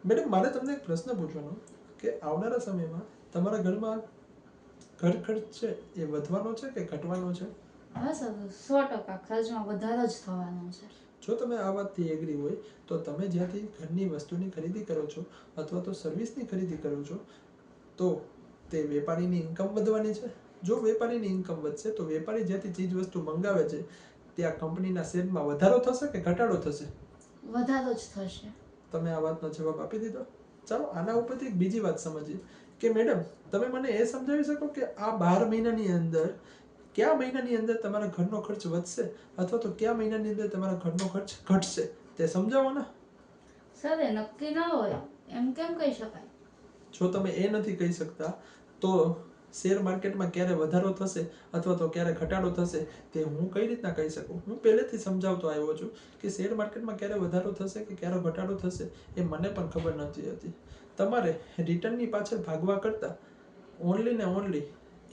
Madam મારે તમને એક પ્રશ્ન પૂછવાનો કે આવનારા સમયમાં તમારા ઘરમાં ઘર ખર્ચ છે એ વધવાનો છે કે ઘટવાનો છે? હા સર, 100% ખર્ચમાં વધારો જ થવાનો છે. જો તમે આ વાતથી એગ્રી હોય તો તમે જ્યાંથી ઘરની વસ્તુની ખરીદી કરો છો અથવા તો સર્વિસની ખરીદી કરો છો તો તે વેપારીની ઇન્કમ વધવાની છે. જો વેપારીની ઇન્કમ વધશે તો વેપારી જ્યાંથી ચીજ વસ્તુ મંગાવે છે ત્યાં કંપનીના શેરમાં વધારો થશે કે ઘટાડો થશે? વધારો જ થશે. તમે આ વાતનો જવાબ આપી દીધો. ચાલો આના ઉપરથી એક બીજી વાત સમજીએ કે મેડમ તમે મને એ સમજાવી શકો કે આ 12 મહિનાની અંદર કયા મહિનાની અંદર તમારા ઘરનો ખર્ચ વધશે અથવા તો કયા મહિનાની અંદર તમારા ઘરનો ખર્ચ ઘટશે તે સમજાવો ને. સર એ નક્કી ન હોય એમ કેમ કહી શકાય? જો તમે એ નથી કહી શકતા તો શેર માર્કેટમાં ક્યારે વધારો થશે અથવા તો ક્યારે ઘટાડો થશે તે હું કઈ રીતના કહી શકું? હું પહેલેથી સમજાવતો આવ્યો છું કે શેર માર્કેટમાં ક્યારે વધારો થશે કે ક્યારે ઘટાડો થશે એ મને પણ ખબર નથી હતી. તમારે રિટર્નની પાછળ ભાગવા કરતાં ઓનલી ને ઓનલી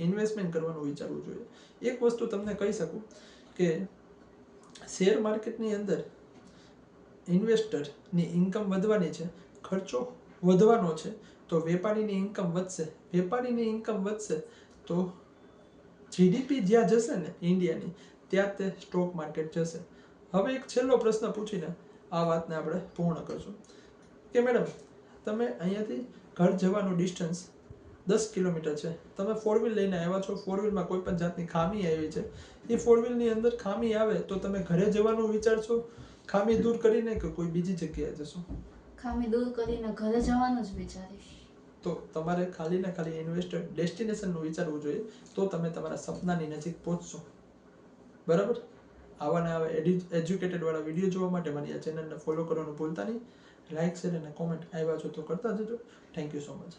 ઇન્વેસ્ટમેન્ટ કરવાનું વિચારવું જોઈએ. એક વસ્તુ તમને કહી શકું કે શેર માર્કેટની અંદર ઇન્વેસ્ટરની ઇન્કમ વધવાની છે, ખર્ચો વધવાનો છે, તો વેપારીની ઇન્કમ વધશે. વેપારીની ઇન્કમ વધશે તો જીડીપી જ્યાં જશે ને ઇન્ડિયાની ત્યાં તે સ્ટોક માર્કેટ જશે. હવે એક છેલ્લો પ્રશ્ન પૂછીને આ વાતને આપણે પૂર્ણ કરશું કે મેડમ તમે અહીંયાથી ઘર જવાનું ડિસ્ટન્સ 10 કિલોમીટર છે, તમે 4 વ્હીલ લઈને આવ્યા છો, 4 વ્હીલમાં કોઈ પણ જાતની ખામી આવી છે, એ 4 વ્હીલની અંદર ખામી આવે તો તમે ઘરે જવાનું વિચારશો ખામી દૂર કરીને કે કોઈ બીજી જગ્યાએ જશો? ખામી દૂર કરીને ઘરે જવાનું જ વિચારીશ. તો તમારે ખાલી ને ખાલી ઇન્વેસ્ટર ડેસ્ટિનેશનનું વિચારવું જોઈએ તો તમે તમારા સપનાની નજીક પહોંચશો. બરાબર? આવા ને આવા એજ્યુકેટેડવાળા વિડીયો જોવા માટે મારી આ ચેનલને ફોલો કરવાનું ભૂલતા નહીં. લાઇક શેર અને કોમેન્ટ આવ્યા છો તો કરતા જજો. Thank you so much.